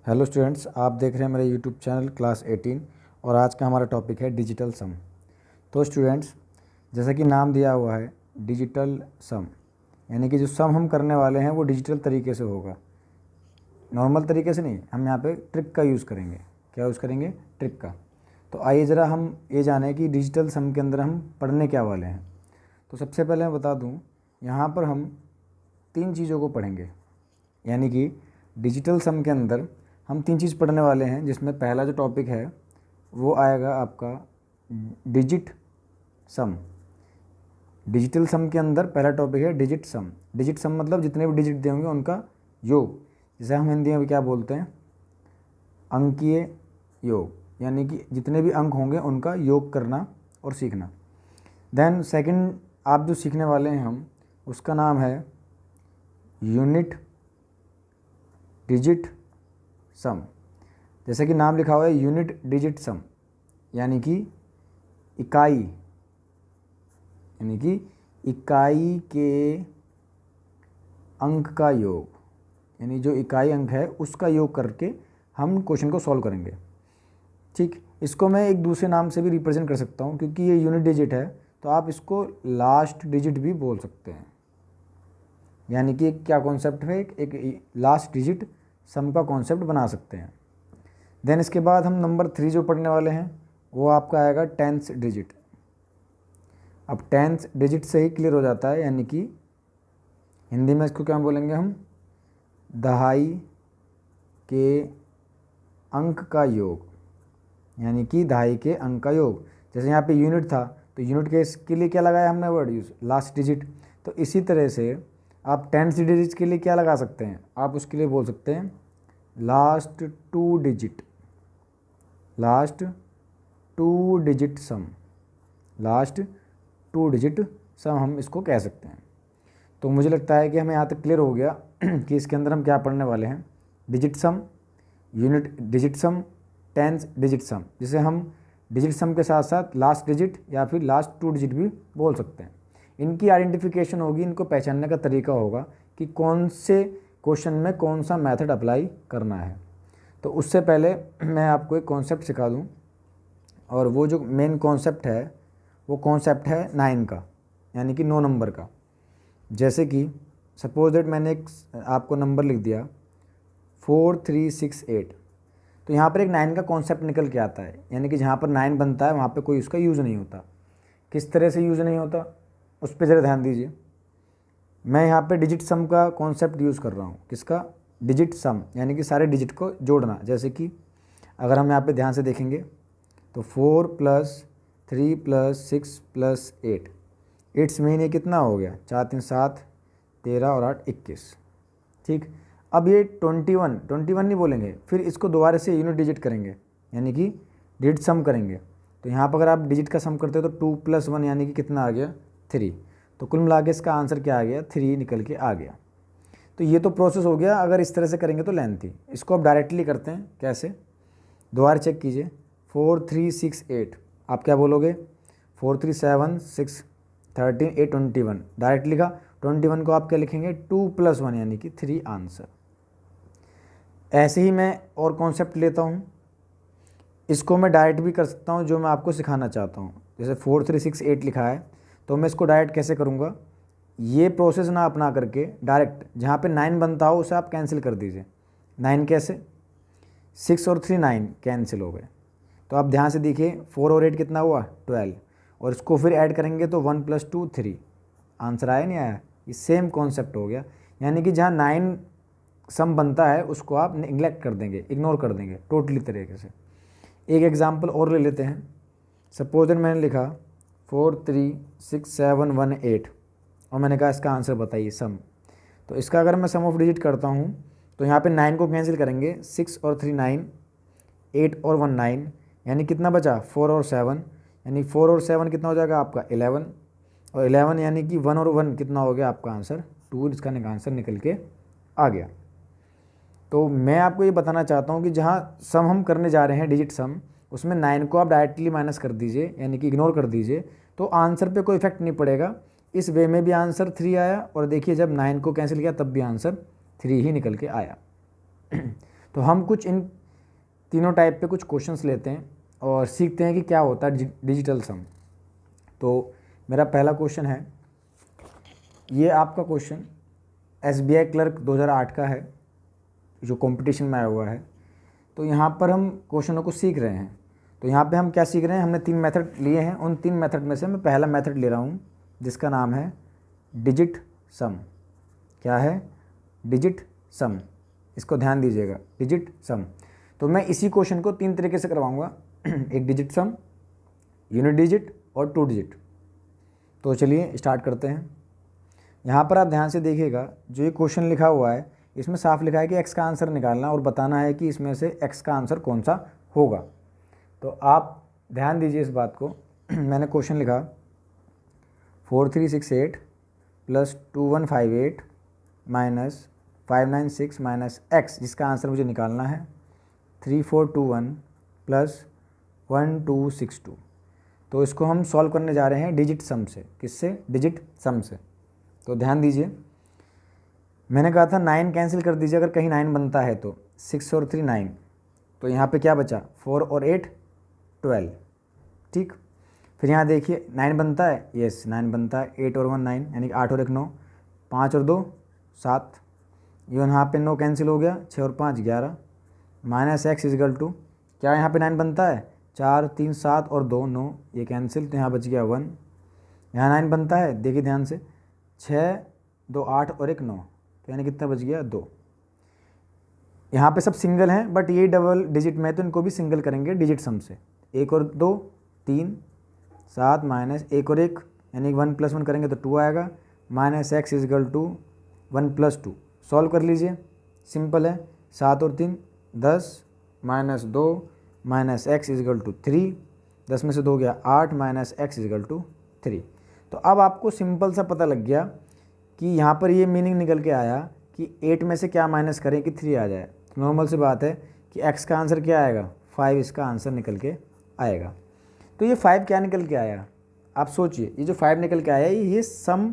Hello students, आप देख रहे हैं मेरे यूट्यूब चैनल क्लास 18 और आज का हमारा टॉपिक है डिजिटल सम। तो स्टूडेंट्स, जैसा कि नाम दिया हुआ है डिजिटल सम, यानी कि जो सम हम करने वाले हैं वो डिजिटल तरीके से होगा, नॉर्मल तरीके से नहीं। हम यहाँ पे ट्रिक का यूज़ करेंगे। क्या यूज़ करेंगे? ट्रिक का। तो आइए ज़रा हम ये जानें कि डिजिटल सम के अंदर हम पढ़ने क्या वाले हैं। तो सबसे पहले मैं बता दूँ, यहाँ पर हम 3 चीज़ों को पढ़ेंगे, यानी कि डिजिटल सम के अंदर हम 3 चीज़ पढ़ने वाले हैं, जिसमें पहला जो टॉपिक है वो आएगा आपका डिजिट सम। डिजिटल सम के अंदर पहला टॉपिक है डिजिट सम। डिजिट सम मतलब जितने भी डिजिट दिए होंगे उनका योग, जिसे हम हिंदी में क्या बोलते हैं, अंकीय योग, यानी कि जितने भी अंक होंगे उनका योग करना और सीखना। देन सेकंड आप जो सीखने वाले हैं हम, उसका नाम है यूनिट डिजिट सम। जैसे कि नाम लिखा हुआ है यूनिट डिजिट सम, यानी कि इकाई, यानी कि इकाई के अंक का योग, यानी जो इकाई अंक है उसका योग करके हम क्वेश्चन को सॉल्व करेंगे। ठीक, इसको मैं एक दूसरे नाम से भी रिप्रेजेंट कर सकता हूँ, क्योंकि ये यूनिट डिजिट है तो आप इसको लास्ट डिजिट भी बोल सकते हैं। यानी कि एक क्या कॉन्सेप्ट है, एक लास्ट डिजिट सम का कॉन्सेप्ट बना सकते हैं। देन इसके बाद हम नंबर 3 जो पढ़ने वाले हैं वो आपका आएगा 10th डिजिट। अब 10th डिजिट से ही क्लियर हो जाता है, यानी कि हिंदी में इसको क्या बोलेंगे हम, दहाई के अंक का योग, यानी कि दहाई के अंक का योग। जैसे यहाँ पे यूनिट था तो यूनिट के इसके लिए क्या लगाया हमने वर्ड यूज़, लास्ट डिजिट। तो इसी तरह से आप 10th डिजिट के लिए क्या लगा सकते हैं, आप उसके लिए बोल सकते हैं लास्ट 2 डिजिट, लास्ट 2 डिजिट सम, लास्ट 2 डिजिट सम हम इसको कह सकते हैं। तो मुझे लगता है कि हमें यहाँ तक क्लियर हो गया कि इसके अंदर हम क्या पढ़ने वाले हैं, डिजिट सम, यूनिट डिजिट सम, 10th डिजिट सम, जिसे हम डिजिट सम के साथ साथ लास्ट डिजिट या फिर लास्ट 2 डिजिट भी बोल सकते हैं। इनकी आइडेंटिफिकेशन होगी, इनको पहचानने का तरीका होगा कि कौन से क्वेश्चन में कौन सा मेथड अप्लाई करना है। तो उससे पहले मैं आपको एक कॉन्सेप्ट सिखा दूं, और वो जो मेन कॉन्सेप्ट है वो कॉन्सेप्ट है 9 का, यानी कि 9 नंबर का। जैसे कि सपोज दैट मैंने एक आपको नंबर लिख दिया 4368, तो यहाँ पर एक 9 का कॉन्सेप्ट निकल के आता है, यानी कि जहाँ पर 9 बनता है वहाँ पर कोई उसका यूज़ नहीं होता। किस तरह से यूज़ नहीं होता उस पर ज़रा ध्यान दीजिए। मैं यहाँ पे डिजिट सम का कॉन्सेप्ट यूज़ कर रहा हूँ। किसका? डिजिट सम, यानी कि सारे डिजिट को जोड़ना। जैसे कि अगर हम यहाँ पे ध्यान से देखेंगे तो 4 + 3 + 6 + 8, 8 में ये कितना हो गया, 4 3 7, 13 और 8 21। ठीक, अब ये 21 नहीं बोलेंगे, फिर इसको दोबारा से यूनिट डिजिट करेंगे, यानी कि डिजिट सम करेंगे। तो यहाँ पर अगर आप डिजिट का सम करते हो तो 2 + 1 यानी कि कितना आ गया, 3। तो कुल मिला के इसका आंसर क्या आ गया, 3 निकल के आ गया। तो ये तो प्रोसेस हो गया। अगर इस तरह से करेंगे तो लेंथी। इसको आप डायरेक्टली करते हैं, कैसे, दोबारा चेक कीजिए। 4368 आप क्या बोलोगे, 4 3 7 6 13 8 21, डायरेक्ट लिखा। 21 को आप क्या लिखेंगे, 2 + 1 यानी कि 3 आंसर। ऐसे ही मैं और कॉन्सेप्ट लेता हूँ, इसको मैं डायरेक्ट भी कर सकता हूँ, जो मैं आपको सिखाना चाहता हूँ। जैसे 4368 लिखा है तो मैं इसको डायरेक्ट कैसे करूँगा, ये प्रोसेस ना अपना करके डायरेक्ट जहाँ पे 9 बनता हो उसे आप कैंसिल कर दीजिए। 9 कैसे, 6 और 3 9 कैंसिल हो गए। तो आप ध्यान से देखिए, 4 और 8 कितना हुआ, 12, और इसको फिर ऐड करेंगे तो 1 + 2 3, आंसर आया नहीं आया। ये सेम कॉन्सेप्ट हो गया, यानी कि जहाँ 9 सम बनता है उसको आप निगलेक्ट कर देंगे, इग्नोर कर देंगे टोटली तरीके से। एक एग्जाम्पल और ले लेते हैं। सपोज दैट मैंने लिखा 4 3 6 7 1 8 और मैंने कहा इसका आंसर बताइए सम। तो इसका अगर मैं सम ऑफ डिजिट करता हूँ तो यहाँ पे 9 को कैंसिल करेंगे, 6 और 3 9, 8 और 1 9, यानी कितना बचा, 4 और 7, यानी 4 और 7 कितना हो जाएगा आपका 11, और 11 यानी कि 1 और 1 कितना हो गया आपका आंसर 2, इसका आंसर निकल के आ गया। तो मैं आपको ये बताना चाहता हूँ कि जहाँ सम हम करने जा रहे हैं डिजिट सम, उसमें 9 को आप डायरेक्टली माइनस कर दीजिए, यानी कि इग्नोर कर दीजिए, तो आंसर पे कोई इफेक्ट नहीं पड़ेगा। इस वे में भी आंसर 3 आया, और देखिए जब 9 को कैंसिल किया तब भी आंसर 3 ही निकल के आया। तो हम कुछ इन तीनों टाइप पे कुछ क्वेश्चंस लेते हैं और सीखते हैं कि क्या होता है डिजिटल सम। तो मेरा पहला क्वेश्चन है, ये आपका क्वेश्चन SBI क्लर्क 2008 का है जो कंपटीशन में आया हुआ है। तो यहाँ पर हम क्वेश्चनों को सीख रहे हैं। तो यहाँ पे हम क्या सीख रहे हैं, हमने 3 मेथड लिए हैं। उन 3 मेथड में से मैं पहला मेथड ले रहा हूँ जिसका नाम है डिजिट सम। क्या है? डिजिट सम। इसको ध्यान दीजिएगा, डिजिट सम। तो मैं इसी क्वेश्चन को 3 तरीके से करवाऊँगा एक डिजिट सम, यूनिट डिजिट और 2 डिजिट। तो चलिए स्टार्ट करते हैं। यहाँ पर आप ध्यान से देखिएगा, जो ये क्वेश्चन लिखा हुआ है इसमें साफ लिखा है कि x का आंसर निकालना और बताना है कि इसमें से x का आंसर कौन सा होगा। तो आप ध्यान दीजिए इस बात को। मैंने क्वेश्चन लिखा 4368 प्लस 2158 माइनस 596 माइनस x, जिसका आंसर मुझे निकालना है 3421 प्लस 1262। तो इसको हम सॉल्व करने जा रहे हैं डिजिट सम से। किससे? डिजिट सम से। तो ध्यान दीजिए, मैंने कहा था 9 कैंसिल कर दीजिए अगर कहीं 9 बनता है तो। 6 और 3 9। तो यहाँ पे क्या बचा? 4 और 8 12। ठीक, फिर यहाँ देखिए 9 बनता है, यस 9 बनता है। 8 और 1 9, यानी कि 8 और 1 9, 5 और 2 7। यहाँ पे 9 कैंसिल हो गया, 6 और 5 11 माइनस x इजगल टू क्या यहाँ पे 9 बनता है? 4 3 7 और 2 9, ये कैंसिल, तो यहाँ बच गया 1। यहाँ 9 बनता है, देखिए ध्यान से, 6 2 8 और 1 9, तो यानी कितना बच गया? 2। यहाँ पे सब सिंगल हैं बट ये डबल डिजिट में, तो इनको भी सिंगल करेंगे डिजिट सम से। 1 और 2 3 7 माइनस 1 और 1, यानी 1 प्लस 1 करेंगे तो 2 आएगा, minus x equal to 1 plus 2। Solve कर लीजिए, सिंपल है। 7 और 3 10 minus 2 minus x equal to 3, 10 में से 2 गया 8 माइनस x इजगल टू 3। तो अब आपको सिंपल सा पता लग गया कि यहाँ पर ये मीनिंग निकल के आया कि 8 में से क्या माइनस करें कि 3 आ जाए। तो नॉर्मल सी बात है कि x का आंसर क्या आएगा? 5 इसका आंसर निकल के आएगा। तो ये 5 क्या निकल के आया? आप सोचिए, ये जो 5 निकल के आया ये सम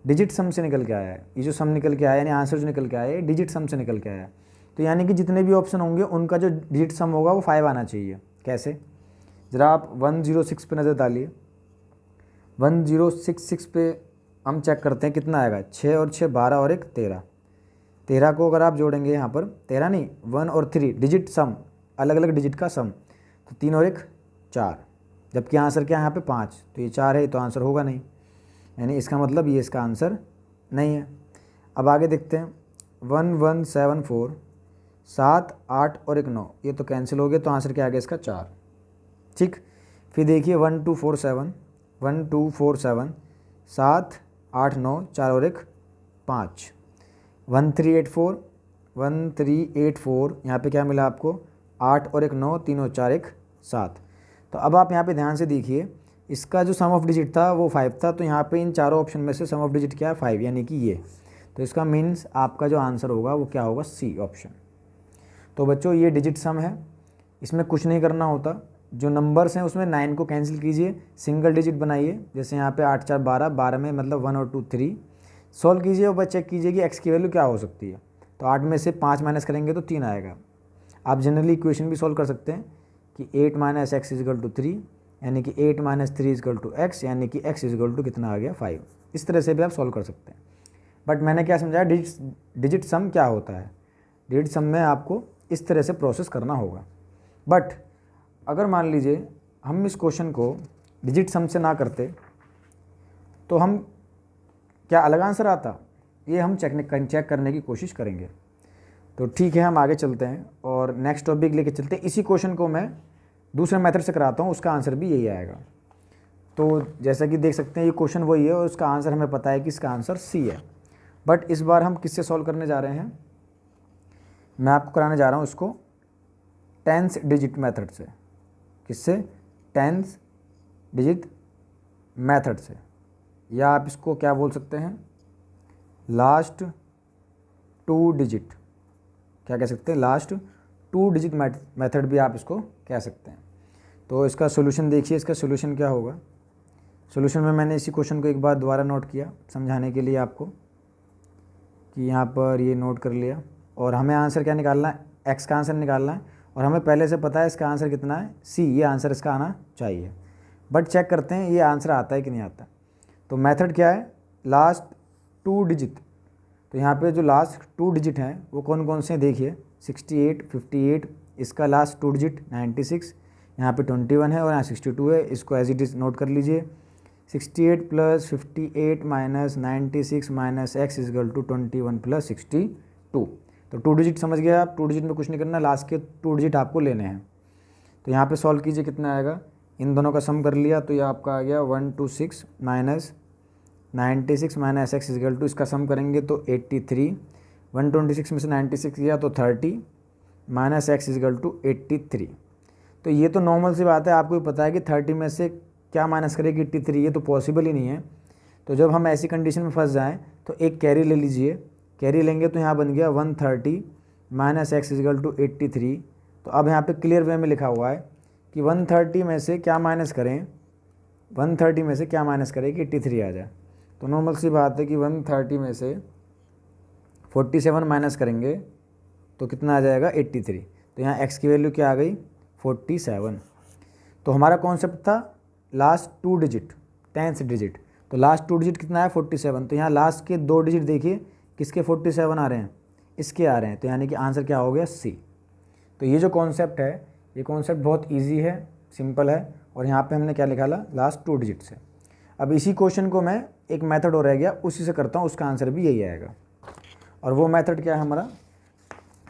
डिजिट सम से निकल के आया है। ये जो सम निकल के आया यानी आंसर जो निकल के आया है डिजिट सम से निकल के आया है। तो यानी कि जितने भी ऑप्शन होंगे उनका जो डिजिट सम होगा वो 5 आना चाहिए। कैसे? ज़रा आप 106 पे नज़र डालिए। 1066 पे हम चेक करते हैं कितना आएगा। 6 और 6 12 और 1 13। 13 को अगर आप जोड़ेंगे यहाँ पर, 13 नहीं 1 और 3 डिजिट सम, अलग अलग डिजिट का सम, तो 3 और 1 4, जबकि आंसर क्या है यहाँ पे 5। तो ये 4 है तो आंसर होगा नहीं, यानी इसका मतलब ये इसका आंसर नहीं है। अब आगे देखते हैं 1 1 7 4 7 8 और 1 9, ये तो कैंसिल हो गया, तो आंसर क्या आ गया इसका? 4। ठीक, फिर देखिए 1 2 4 7 1 2 4 7 7 8 9 4 और 1 5 1 3 8 4 1 3 8 4, यहाँ पे क्या मिला आपको? 8 और 1 9 3 और 4 1 7। तो अब आप यहाँ पे ध्यान से देखिए, इसका जो सम ऑफ डिजिट था वो 5 था। तो यहाँ पे इन चारों ऑप्शन में से सम ऑफ डिजिट क्या है? 5, यानी कि ये। तो इसका मीन्स आपका जो आंसर होगा वो क्या होगा? C option. तो बच्चों ये डिजिट सम है, इसमें कुछ नहीं करना होता। जो नंबर्स हैं उसमें 9 को कैंसिल कीजिए, सिंगल डिजिट बनाइए। जैसे यहाँ पे 8 4 12, 12 में मतलब 1 और 2 3। सॉल्व कीजिए और बस चेक कीजिए कि x की वैल्यू क्या हो सकती है। तो 8 में से 5 माइनस करेंगे तो 3 आएगा। आप जनरली इक्वेशन भी सॉल्व कर सकते हैं कि 8 माइनस एक्स इजगल टू 3, यानी कि 8 माइनस 3 इजगल टू एक्स, यानी कि x इजगल टू कितना आ गया? 5। इस तरह से भी आप सॉल्व कर सकते हैं। बट मैंने क्या समझाया, डिजिट सम क्या होता है। डिजिट सम में आपको इस तरह से प्रोसेस करना होगा। बट अगर मान लीजिए हम इस क्वेश्चन को डिजिट सम से ना करते तो हम क्या अलग आंसर आता, ये हम चेक करने की कोशिश करेंगे। तो ठीक है, हम आगे चलते हैं और नेक्स्ट टॉपिक लेके चलते हैं। इसी क्वेश्चन को मैं दूसरे मेथड से कराता हूँ, उसका आंसर भी यही आएगा। तो जैसा कि देख सकते हैं ये क्वेश्चन वही है और उसका आंसर हमें पता है कि इसका आंसर सी है। बट इस बार हम किससे सॉल्व करने जा रहे हैं? मैं आपको कराने जा रहा हूँ इसको 10th डिजिट मेथड से। किससे? 10th डिजिट मेथड से, या आप इसको क्या बोल सकते हैं? लास्ट 2 डिजिट, क्या कह सकते हैं? लास्ट 2 डिजिट मेथड भी आप इसको कह सकते हैं। तो इसका सोल्यूशन देखिए, इसका सोल्यूशन क्या होगा। सोल्यूशन में मैंने इसी क्वेश्चन को एक बार दोबारा नोट किया समझाने के लिए आपको, कि यहाँ पर ये नोट कर लिया। और हमें आंसर क्या निकालना है? एक्स का आंसर निकालना है और हमें पहले से पता है इसका आंसर कितना है, सी, ये आंसर इसका आना चाहिए। बट चेक करते हैं ये आंसर आता है कि नहीं आता। तो मेथड क्या है, लास्ट 2 डिजिट। तो यहाँ पे जो लास्ट 2 डिजिट हैं वो कौन कौन से हैं देखिए, 68, 58, इसका लास्ट 2 डिजिट 96, यहाँ पे 21 है और यहाँ 62 है। इसको एज इट इज़ नोट कर लीजिए, 68 + 58 - 96 - x = 21 + 62। तो 2 डिजिट समझ गए आप, 2 डिजिट में कुछ नहीं करना, लास्ट के 2 डिजिट आपको लेने हैं। तो यहाँ पे सॉल्व कीजिए, कितना आएगा, इन दोनों का सम कर लिया तो ये आपका आ गया 126 - 96 - x = इसका सम करेंगे तो 83, 126 में से 96 गया तो 30 - x = 83। तो ये तो नॉर्मल सी बात है, आपको भी पता है कि 30 में से क्या माइनस करेगी 83, ये तो पॉसिबल ही नहीं है। तो जब हम ऐसी कंडीशन में फंस जाएं तो एक कैरी ले लीजिए, कैरी लेंगे तो यहाँ बन गया 130 - x = 83। तो अब यहाँ पे क्लियर वे में लिखा हुआ है कि 130 में से क्या माइनस करें, 130 में से क्या माइनस करें कि 83 आ जाए। तो नॉर्मल सी बात है कि 130 में से 47 माइनस करेंगे तो कितना आ जाएगा 83। तो यहाँ x की वैल्यू क्या आ गई 47। तो हमारा कॉन्सेप्ट था लास्ट 2 डिजिट 10th डिजिट, तो लास्ट 2 डिजिट कितना है 47। तो यहाँ लास्ट के 2 डिजिट देखिए किसके 47 आ रहे हैं, इसके आ रहे हैं, तो यानी कि आंसर क्या हो गया सी। तो ये जो कॉन्सेप्ट है, ये कॉन्सेप्ट बहुत ईजी है, सिंपल है, और यहाँ पे हमने क्या निकाला लास्ट 2 डिजिट से। अब इसी क्वेश्चन को मैं एक मेथड और रह गया उसी से करता हूँ, उसका आंसर भी यही आएगा। और वो मेथड क्या है हमारा,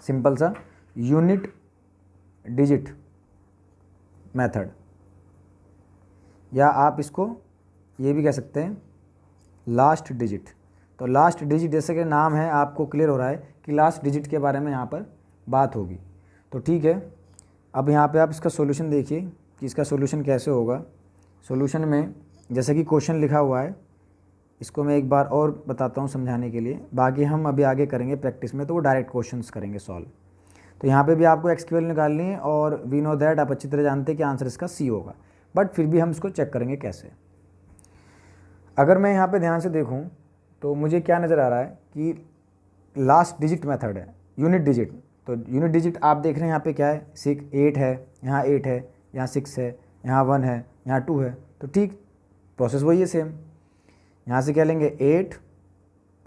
सिंपल सा यूनिट डिजिट मेथड, या आप इसको ये भी कह सकते हैं लास्ट डिजिट। तो लास्ट डिजिट जैसे कि नाम है आपको क्लियर हो रहा है कि लास्ट डिजिट के बारे में यहाँ पर बात होगी। तो ठीक है, अब यहाँ पे आप इसका सॉल्यूशन देखिए कि इसका सॉल्यूशन कैसे होगा। सॉल्यूशन में जैसे कि क्वेश्चन लिखा हुआ है, इसको मैं एक बार और बताता हूँ समझाने के लिए, बाकी हम अभी आगे करेंगे प्रैक्टिस में तो वो डायरेक्ट क्वेश्चंस करेंगे सॉल्व। तो यहाँ पे भी आपको एक्स की वैल्यू निकालनी है और वी नो दैट, आप अच्छी तरह जानते हैं कि आंसर इसका सी होगा, बट फिर भी हम इसको चेक करेंगे कैसे। अगर मैं यहाँ पे ध्यान से देखूँ तो मुझे क्या नज़र आ रहा है कि लास्ट डिजिट मेथड है, यूनिट डिजिट। तो यूनिट डिजिट आप देख रहे हैं यहाँ पे क्या है, 8 है, यहाँ 8 है, यहाँ 6 है, यहाँ 1 है, यहाँ 2 है। तो ठीक प्रोसेस वही है सेम। यहाँ से क्या लेंगे 8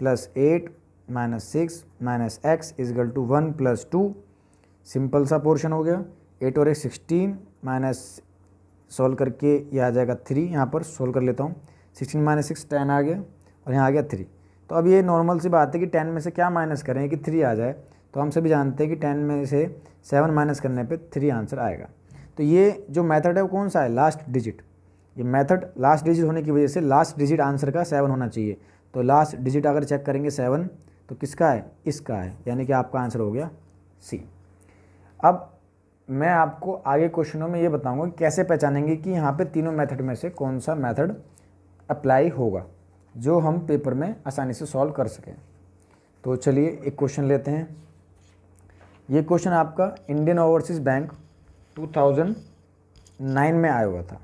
+ 8 - 6 - x = 1 + 2, सिंपल सा पोर्शन हो गया। 8 और 1 16 माइनस सोल्व करके ये आ जाएगा 3, यहाँ पर सोल्व कर लेता हूँ, 16 - 6 10 आ गया और यहाँ आ गया 3। तो अब ये नॉर्मल सी बात है कि 10 में से क्या माइनस करें कि 3 आ जाए। तो हम सभी जानते हैं कि 10 में से 7 माइनस करने पे 3 आंसर आएगा। तो ये जो मेथड है वो कौन सा है, लास्ट डिजिट। ये मेथड लास्ट डिजिट होने की वजह से लास्ट डिजिट आंसर का 7 होना चाहिए। तो लास्ट डिजिट अगर चेक करेंगे 7 तो किसका है, इसका है, यानी कि आपका आंसर हो गया सी। अब मैं आपको आगे क्वेश्चनों में ये बताऊंगा कि कैसे पहचानेंगे कि यहाँ पे तीनों मेथड में से कौन सा मेथड अप्लाई होगा जो हम पेपर में आसानी से सॉल्व कर सकें। तो चलिए एक क्वेश्चन लेते हैं। ये क्वेश्चन आपका इंडियन ओवरसीज़ बैंक 2009 में आया हुआ था।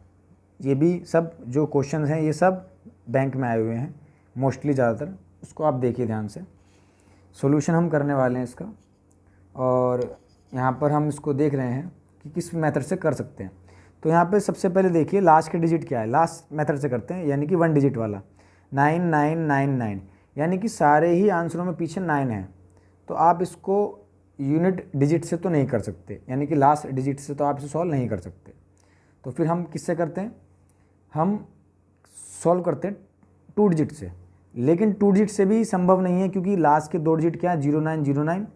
ये भी सब जो क्वेश्चन हैं ये सब बैंक में आए हुए हैं मोस्टली, ज़्यादातर। उसको आप देखिए ध्यान से, सॉल्यूशन हम करने वाले हैं इसका, और यहाँ पर हम इसको देख रहे हैं कि किस मेथड से कर सकते हैं। तो यहाँ पे सबसे पहले देखिए लास्ट के डिजिट क्या है, लास्ट मेथड से करते हैं, यानी कि 1 डिजिट वाला 9999, यानी कि सारे ही आंसरों में पीछे 9 है। तो आप इसको यूनिट डिजिट से तो नहीं कर सकते, यानी कि लास्ट डिजिट से तो आप इसे सॉल्व नहीं कर सकते। तो फिर हम किससे करते हैं, हम सॉल्व करते हैं 2 डिजिट से। लेकिन 2 डिजिट से भी संभव नहीं है क्योंकि लास्ट के 2 डिजिट क्या है, 0909,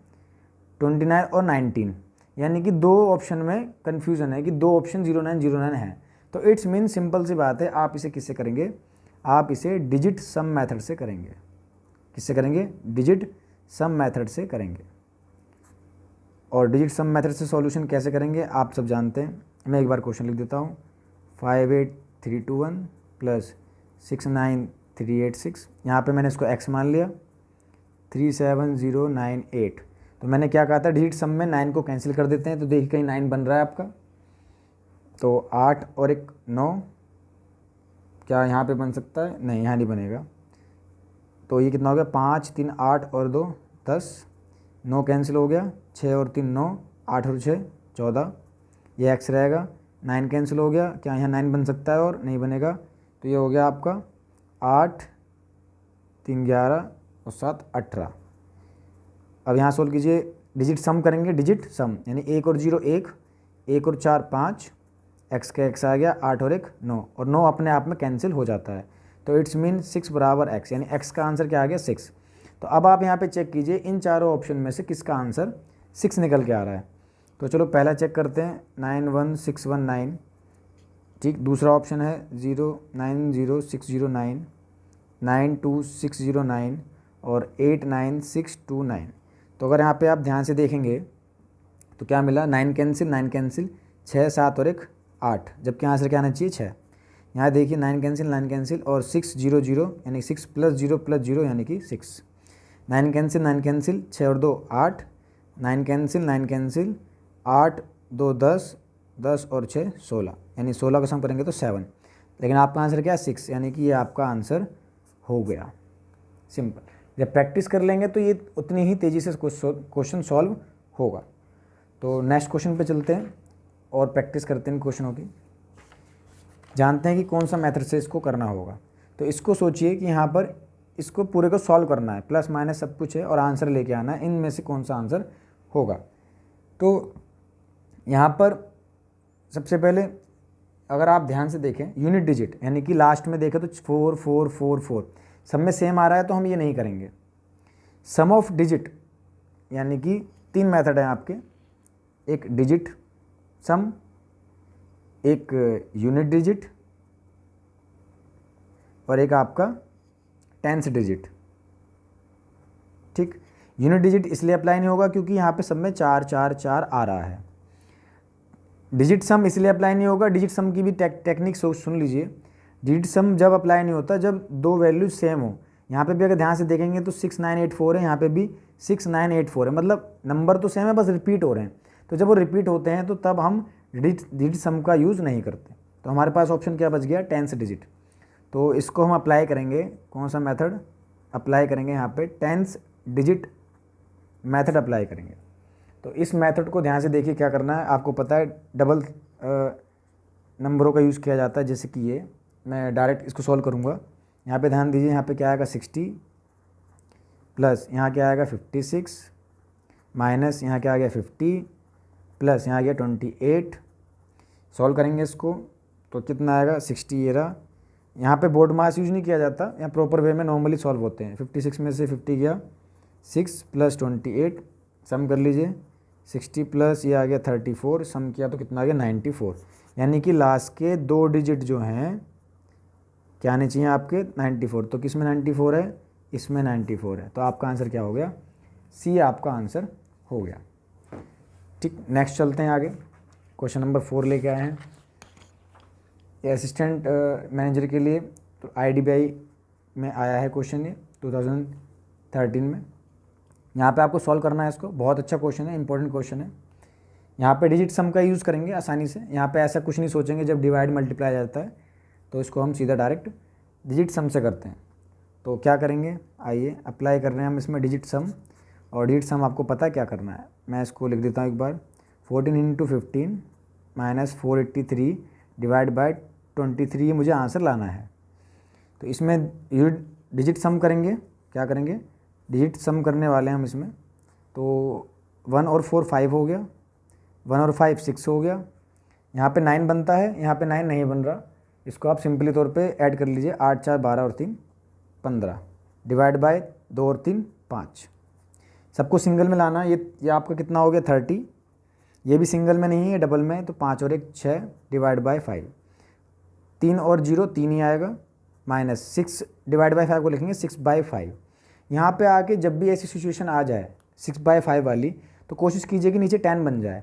29 और 19, यानी कि 2 ऑप्शन में कन्फ्यूज़न है कि 2 ऑप्शन 0909 है। तो इट्स मीन सिंपल सी बात है, आप इसे किससे करेंगे, आप इसे डिजिट सम मेथड से करेंगे। किससे करेंगे, डिजिट सम मेथड से करेंगे। और डिजिट सम मेथड से सॉल्यूशन कैसे करेंगे आप सब जानते हैं। मैं एक बार क्वेश्चन लिख देता हूँ, 58321 + 69386, यहाँ पे मैंने इसको x मान लिया, 37098। तो मैंने क्या कहा था, डिजिट सम में 9 को कैंसिल कर देते हैं। तो देखिए कहीं 9 बन रहा है आपका, तो 8 और 1 9, क्या यहाँ पे बन सकता है, नहीं यहाँ नहीं बनेगा। तो ये कितना हो गया, 5 3 8 और 2 10, 9 कैंसिल हो गया, 6 और 3 9, 8 और 6 14, ये एक्स रहेगा, 9 कैंसिल हो गया, क्या यहाँ 9 बन सकता है और नहीं बनेगा, तो ये हो गया आपका 8 3 11 और 7 18। अब यहाँ सोल्व कीजिए, डिजिट सम करेंगे, डिजिट सम यानी 1 और 0 1, 1 और 4 5, एक्स का एक्स आ गया, 8 और 1 9, और 9 अपने आप में कैंसिल हो जाता है, तो इट्स मीन 6 बराबर एक्स, यानी एक्स का आंसर क्या आ गया 6। तो अब आप यहाँ पे चेक कीजिए इन चारों ऑप्शन में से किसका आंसर 6 निकल के आ रहा है। तो चलो पहला चेक करते हैं, 91619, ठीक। दूसरा ऑप्शन है 090609, 92609 और 89629। तो अगर यहाँ पे आप ध्यान से देखेंगे तो क्या मिला, 9 कैंसिल 9 कैंसिल, 6 7 और 1 8, जबकि आंसर क्या आना चाहिए 6। यहाँ देखिए 9 कैंसिल 9 कैंसिल और 6 0 0 यानी 6 + 0 + 0 यानी कि 6। 9 कैंसिल 9 कैंसिल, 6 और 2 8, 9 कैंसिल 9 कैंसिल, 8 2 10, 10 और 6 16, यानी 16 का सम करेंगे तो 7। लेकिन आपका आंसर क्या है 6, यानी कि ये आपका आंसर हो गया। सिंपल, जब प्रैक्टिस कर लेंगे तो ये उतनी ही तेज़ी से क्वेश्चन सॉल्व होगा। तो नेक्स्ट क्वेश्चन पे चलते हैं और प्रैक्टिस करते हैं क्वेश्चनों की, जानते हैं कि कौन सा मेथड से इसको करना होगा। तो इसको सोचिए कि यहाँ पर इसको पूरे को सॉल्व करना है, प्लस माइनस सब कुछ है और आंसर लेके आना है, इनमें से कौन सा आंसर होगा। तो यहाँ पर सबसे पहले अगर आप ध्यान से देखें यूनिट डिजिट यानी कि लास्ट में देखें तो 4 4 4 4 सब में सेम आ रहा है, तो हम ये नहीं करेंगे। सम ऑफ डिजिट यानी कि 3 मेथड हैं आपके, एक डिजिट सम, एक यूनिट डिजिट और एक आपका टेंस डिजिट, ठीक। यूनिट डिजिट इसलिए अप्लाई नहीं होगा क्योंकि यहाँ पे सब में 4 4 4 आ रहा है। डिजिट सम इसलिए अप्लाई नहीं होगा, डिजिट सम की भी टेक्निक सुन लीजिए। डिजिट सम जब अप्लाई नहीं होता जब दो वैल्यूज सेम हो। यहाँ पे भी अगर ध्यान से देखेंगे तो 6984 है, यहाँ पे भी 6984 है, मतलब नंबर तो सेम है बस रिपीट हो रहे हैं। तो जब वो रिपीट होते हैं तो तब हम डिजिट सम का यूज़ नहीं करते। तो हमारे पास ऑप्शन क्या बच गया, टेंस डिजिट। तो इसको हम अप्लाई करेंगे, कौन सा मेथड अप्लाई करेंगे, यहाँ पे टेंस डिजिट मेथड अप्लाई करेंगे। तो इस मेथड को ध्यान से देखिए क्या करना है। आपको पता है डबल नंबरों का यूज़ किया जाता है, जैसे कि ये मैं डायरेक्ट इसको सॉल्व करूँगा। यहाँ पे ध्यान दीजिए, यहाँ पे क्या आएगा 60 प्लस यहाँ क्या आएगा 56 माइनस यहाँ क्या आ गया 50 प्लस यहाँ आ गया 28। सॉल्व करेंगे इसको तो कितना आएगा 60। ये रहा, यहाँ पे बोर्ड मास यूज नहीं किया जाता, यहाँ प्रॉपर वे में नॉर्मली सॉल्व होते हैं। 56 में से 50 गया, 6 प्लस 28 सम कर लीजिए, 60 प्लस ये आ गया 34, सम किया तो कितना आ गया 94। यानी कि लास्ट के 2 डिजिट जो हैं क्या आने चाहिए आपके 94। तो किस में 94 है, इसमें 94 है। तो आपका आंसर क्या हो गया, सी आपका आंसर हो गया। ठीक, नेक्स्ट चलते हैं आगे। क्वेश्चन नंबर 4 लेके आए हैं असिस्टेंट मैनेजर के लिए। तो IDBI में आया है क्वेश्चन, ये 2013 में। यहाँ पे आपको सॉल्व करना है इसको, बहुत अच्छा क्वेश्चन है, इंपॉर्टेंट क्वेश्चन है। यहाँ पे डिजिट सम का यूज़ करेंगे आसानी से। यहाँ पे ऐसा कुछ नहीं सोचेंगे जब डिवाइड मल्टीप्लाई जाता है तो इसको हम सीधा डायरेक्ट डिजिट सम से करते हैं। तो क्या करेंगे, आइए अप्लाई कर रहे हैं हम इसमें डिजिट सम। और डिजिट सम आपको पता है क्या करना है, मैं इसको लिख देता हूँ एक बार। 14 × 15 माइनस 483 डिवाइड बाय 23 ये मुझे आंसर लाना है। तो इसमें डिजिट सम करेंगे, क्या करेंगे डिजिट सम करने वाले हैं हम इसमें। तो 1 और 4 5 हो गया, 1 और 5 6 हो गया। यहाँ पे 9 बनता है, यहाँ पे 9 नहीं बन रहा। इसको आप सिंपली तौर पे ऐड कर लीजिए, 8 4 12 और 3 15 डिवाइड बाय 2 और 3 5। सबको सिंगल में लाना। ये आपका कितना हो गया 30। ये भी सिंगल में नहीं है, डबल में है, तो 5 और 1 6 डिवाइड बाय 5। 3 और 0 3 ही आएगा, माइनस 6 डिवाइड बाय 5 को लिखेंगे 6/5। यहाँ पे आके जब भी ऐसी सिचुएशन आ जाए 6/5 वाली, तो कोशिश कीजिए कि नीचे 10 बन जाए।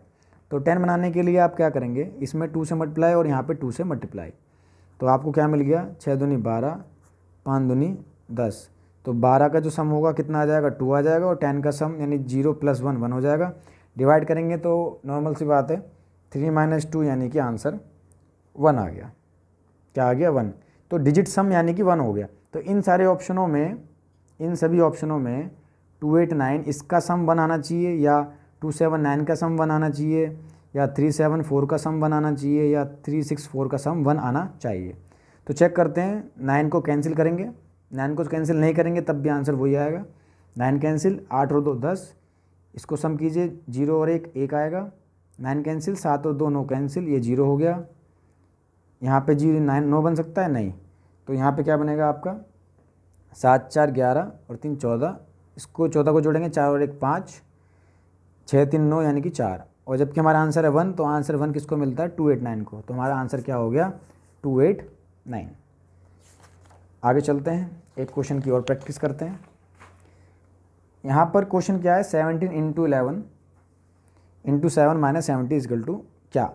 तो 10 बनाने के लिए आप क्या करेंगे, इसमें 2 से मल्टीप्लाई और यहाँ पे 2 से मल्टीप्लाई। तो आपको क्या मिल गया, 6 दूनी 12, 5 दूनी 10। तो 12 का जो सम होगा कितना आ जाएगा 2 आ जाएगा, और 10 का सम यानी 0 + 1 1 हो जाएगा। डिवाइड करेंगे तो नॉर्मल सी बात है, 3 - 2 यानी कि आंसर 1 आ गया। क्या आ गया 1। तो डिजिट सम यानी कि 1 हो गया। तो इन सारे ऑप्शनों में, इन सभी ऑप्शनों में 289 इसका सम 1 आना चाहिए या 2 7 9 का सम 1 आना चाहिए, या 3 7 4 का सम 1 आना चाहिए, या 3 6 4 का सम 1 आना चाहिए। तो चेक करते हैं, 9 को कैंसिल करेंगे, 9 को कैंसिल नहीं करेंगे तब भी आंसर वही आएगा। 9 कैंसिल, 8 और 2 10, इसको सम कीजिए, 0 और 1 1 आएगा। 9 कैंसिल, 7 और 2 9 कैंसिल, ये 0 हो गया। यहाँ पे 9 बन सकता है नहीं, तो यहाँ पे क्या बनेगा आपका 7 4 11 और 3 14, इसको 14 को जोड़ेंगे, 4 और 1 5, 6 3 9 यानी कि 4, और जबकि हमारा आंसर है 1, तो आंसर 1 किसको मिलता है 289 को, तो हमारा आंसर क्या हो गया 289। आगे चलते हैं, एक क्वेश्चन की और प्रैक्टिस करते हैं। यहाँ पर क्वेश्चन क्या है, 17 into 11 into 7 minus 70 equal to क्या।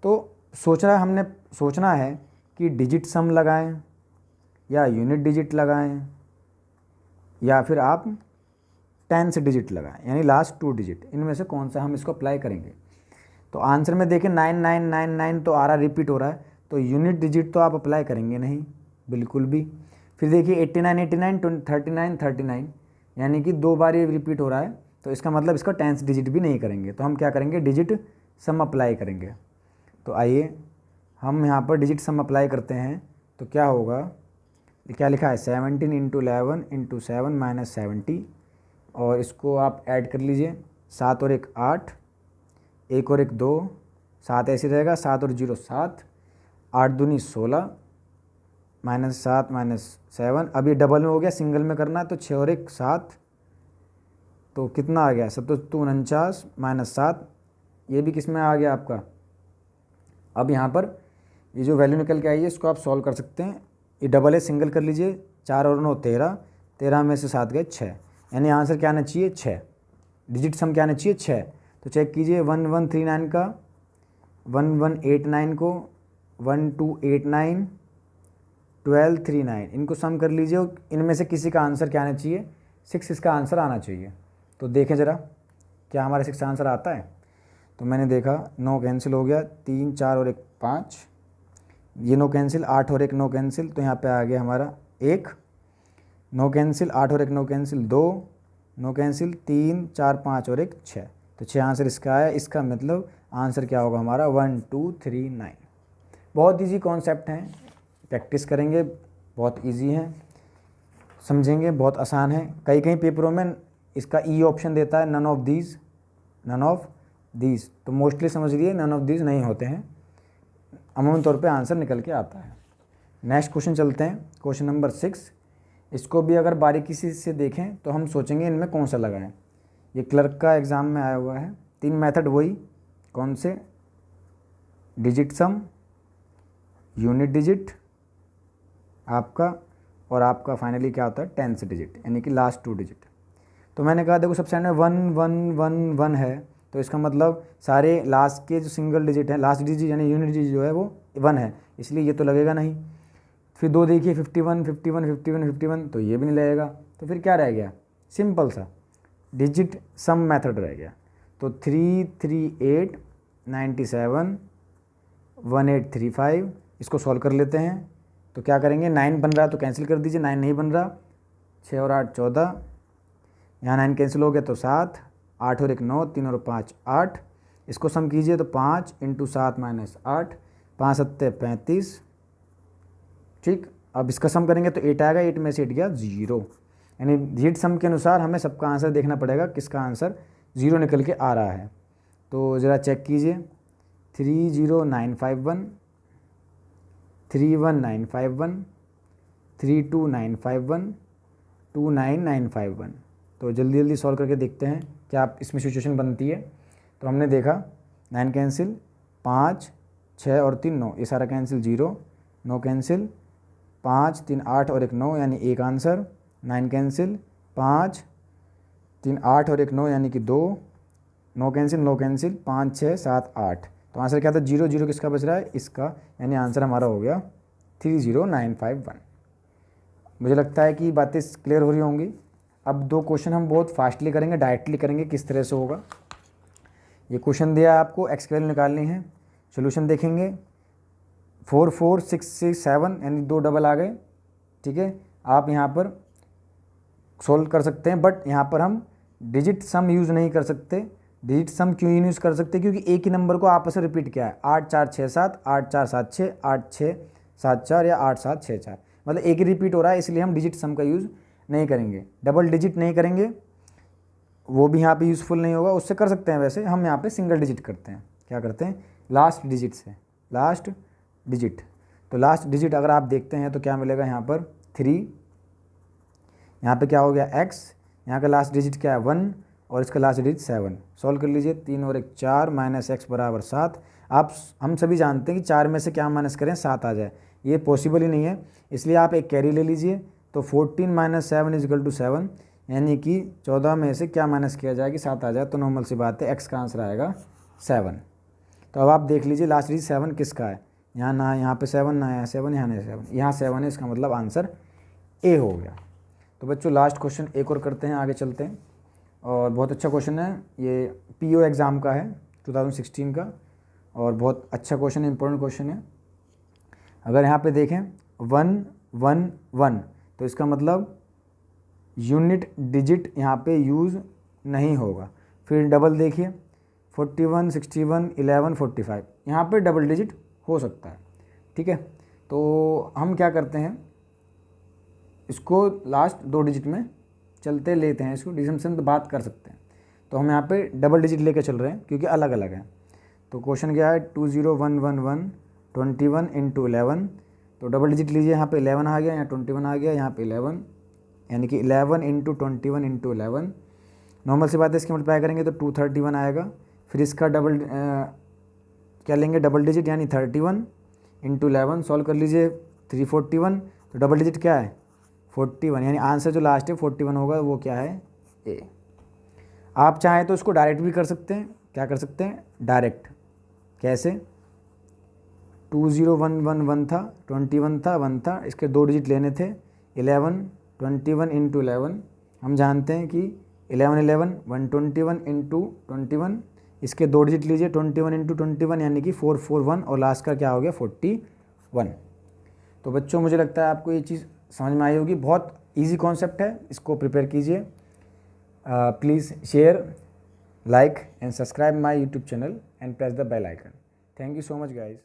तो हमने सोचना है कि डिजिट सम लगाएं या यूनिट डिजिट लगाएं, या फिर आप 10 डिजिट लगाएं, यानी लास्ट 2 डिजिट, इनमें से कौन सा हम इसको अप्लाई करेंगे। तो आंसर में देखें 9999 तो आ रहा, रिपीट हो रहा है, तो यूनिट डिजिट तो आप अप्लाई करेंगे नहीं बिल्कुल भी। फिर देखिए 89 89 39 39, यानी कि 2 बार ये रिपीट हो रहा है, तो इसका मतलब इसका 10 डिजिट भी नहीं करेंगे। तो हम क्या करेंगे, डिजिट सम अप्लाई करेंगे। तो आइए हम यहाँ पर डिजिट सम अप्लाई करते हैं, तो क्या होगा, क्या लिखा है 17 इंटू 11 इंटू 7 माइनस 70, और इसको आप ऐड कर लीजिए, 7 और 1 8, 1 और 1 2, 7 ऐसे रहेगा, 7 और 0 7, 8 दूनी 16, माइनस 7 माइनस 7, अब ये डबल में हो गया, सिंगल में करना है, तो 6 और 1 7, तो कितना आ गया 7 49 माइनस 7, ये भी किस में आ गया आपका। अब यहाँ पर ये जो वैल्यू निकल के आई है इसको आप सॉल्व कर सकते हैं, ये डबल है, सिंगल कर लीजिए, 4 और 9 13, 13 में से 7 गए 6, यानी आंसर क्या आना चाहिए 6, डिजिट सम क्या आना चाहिए 6। तो चेक कीजिए 1139 का 1189 को 1289 1239, इनको सम कर लीजिए, इनमें से किसी का आंसर क्या आना चाहिए 6, इसका आंसर आना चाहिए। तो देखें ज़रा क्या हमारा 6 आंसर आता है। तो मैंने देखा 9 कैंसिल हो गया, 3 4 और 1 5, ये 9 कैंसिल, 8 और 1 9 कैंसिल, तो यहाँ पे आ गया हमारा 1, 9 कैंसिल, 8 और 1 9 कैंसिल, 2 9 कैंसिल, 3 4 5 और 1 6, तो 6 आंसर इसका आया। इसका मतलब आंसर क्या होगा हमारा 1239। बहुत ईजी कॉन्सेप्ट हैं, प्रैक्टिस करेंगे, बहुत ईजी हैं, समझेंगे बहुत आसान है। कई पेपरों में इसका ई ऑप्शन देता है, नन ऑफ दीज, तो मोस्टली समझ लिए नन ऑफ दीज नहीं होते हैं, अमूमन तौर पे आंसर निकल के आता है। नेक्स्ट क्वेश्चन चलते हैं, क्वेश्चन नंबर 6। इसको भी अगर बारीकी से देखें तो हम सोचेंगे इनमें कौन सा लगाएं। ये क्लर्क का एग्ज़ाम में आया हुआ है, 3 मेथड वही, कौन से, डिजिट सम, यूनिट डिजिट आपका, और आपका फाइनली क्या होता है 10 डिजिट, यानी कि लास्ट 2 डिजिट। तो मैंने कहा देखो सबसे एंड में 1 1 1 1 है, तो इसका मतलब सारे लास्ट के जो सिंगल डिजिट हैं, लास्ट डिजिट यानी यूनिट डिजिट जो है वो 1 है, इसलिए ये तो लगेगा नहीं। फिर 2 देखिए 51 51 51 51, तो ये भी नहीं लगेगा। तो फिर क्या रह गया, सिंपल सा डिजिट सम मेथड रह गया। तो 338 97 1835, इसको सॉल्व कर लेते हैं। तो क्या करेंगे, 9 बन रहा है तो कैंसिल कर दीजिए, 9 नहीं बन रहा, 6 और 8 14, यहाँ 9 कैंसिल हो गया तो 7, 8 और 1 9, 3 और 5 8, इसको सम कीजिए तो 5 इंटू 7 माइनस 8, 5 7 35, ठीक। अब इसका सम करेंगे तो 8 आएगा, 8 में से 8 गया 0, यानी डिजिट सम के अनुसार हमें सबका आंसर देखना पड़ेगा, किसका आंसर 0 निकल के आ रहा है। तो ज़रा चेक कीजिए, 30951, 31951, 32951, 29951। तो जल्दी जल्दी सॉल्व करके देखते हैं क्या आप इसमें सिचुएशन बनती है। तो हमने देखा 9 कैंसिल, 5 6 और 3 9, ये सारा कैंसिल 0, 9 कैंसिल, 5 3 8 और 1 9, यानी एक आंसर। 9 कैंसिल, 5 3 8 और 1 9, यानी कि 2, 9 कैंसिल 5 6 7 8, तो आंसर क्या था 0 0, किसका बच रहा है इसका, यानी आंसर हमारा हो गया 30951। मुझे लगता है कि बातें क्लियर हो रही होंगी। अब 2 क्वेश्चन हम बहुत फास्टली करेंगे, डायरेक्टली करेंगे, किस तरह से होगा। ये क्वेश्चन दिया है आपको, एक्स की वैल्यू निकालनी है, सोल्यूशन देखेंगे। 4 4 6 6 7, यानी 2 डबल आ गए, ठीक है। आप यहाँ पर सोल्व कर सकते हैं, बट यहाँ पर हम डिजिट सम यूज़ नहीं कर सकते, डिजिट सम क्यों यूज़ कर सकते हैं, क्योंकि एक ही नंबर को आपस में रिपीट किया है, 8 4 6 7, 8 4 7 6, 8 6 7 4 या 8 7 6 4, मतलब एक ही रिपीट हो रहा है, इसलिए हम डिजिट सम का यूज़ नहीं करेंगे। डबल डिजिट नहीं करेंगे, वो भी यहाँ पे यूज़फुल नहीं होगा। उससे कर सकते हैं, वैसे हम यहाँ पे सिंगल डिजिट करते हैं। क्या करते हैं, लास्ट डिजिट से, लास्ट डिजिट। तो लास्ट डिजिट अगर आप देखते हैं तो क्या मिलेगा यहाँ पर 3, यहाँ पे क्या हो गया x, यहाँ का लास्ट डिजिट क्या है 1 और इसका लास्ट डिजिट 7। सॉल्व कर लीजिए, 3 और 1 4 माइनस एक्स बराबर 7। हम सभी जानते हैं कि 4 में से क्या माइनस करें 7 आ जाए, ये पॉसिबल ही नहीं है, इसलिए आप एक कैरी ले लीजिए। तो 14 माइनस 7 इज इक्वल टू 7, यानी कि 14 में से क्या माइनस किया जाए कि 7 आ जाए, तो नॉर्मल सी बात है x का आंसर आएगा 7। तो अब आप देख लीजिए लास्ट डिजिट 7 किसका है, यहाँ ना यहाँ पे 7 ना यहाँ 7, यहाँ नहीं 7, यहाँ 7 है, इसका मतलब आंसर ए हो गया। तो बच्चों लास्ट क्वेश्चन एक और करते हैं, आगे चलते हैं। और बहुत अच्छा क्वेश्चन है, ये पीओ एग्ज़ाम का है 2016 का, और बहुत अच्छा क्वेश्चन है, इंपॉर्टेंट क्वेश्चन है। अगर यहाँ पे देखें 1 1 1, तो इसका मतलब यूनिट डिजिट यहाँ पे यूज़ नहीं होगा। फिर डबल देखिए 41 61 11 45, यहाँ पे डबल डिजिट हो सकता है, ठीक है। तो हम क्या करते हैं, इसको लास्ट 2 डिजिट में चलते लेते हैं, इसको डिजिट तो बात कर सकते हैं। तो हम यहाँ पे डबल डिजिट लेके चल रहे हैं क्योंकि अलग अलग हैं। तो क्वेश्चन क्या है 20111 21 इंटू 11, तो डबल डिजिट लीजिए, यहाँ पे 11 आ गया, यहाँ 21 आ गया, यहाँ पे 11, यानी कि 11 इंटू 21 इंटू 11। नॉर्मल सी बात है, इसकी मल्टीप्लाई करेंगे तो 231 आएगा। फिर इसका डबल क्या लेंगे, डबल डिजिट यानी 31 इंटू 11, सॉल्व कर लीजिए 341। तो डबल डिजिट क्या है 41, यानी आंसर जो लास्ट है 41 होगा, वो क्या है ए। आप चाहें तो इसको डायरेक्ट भी कर सकते हैं। क्या कर सकते हैं, डायरेक्ट। कैसे, 20111 था, 21 था, 1 था, इसके 2 डिजिट लेने थे, 11 21 इंटू 11। हम जानते हैं कि 11 11 121 इंटू 21, इसके 2 डिजिट लीजिए 21 इंटू 21, यानी कि 441, और लास्ट का क्या हो गया 41। तो बच्चों मुझे लगता है आपको ये चीज़ समझ में आई होगी, बहुत इजी कॉन्सेप्ट है, इसको प्रिपेयर कीजिए। Please share, like and subscribe my YouTube channel and press the bell icon. Thank you so much guys.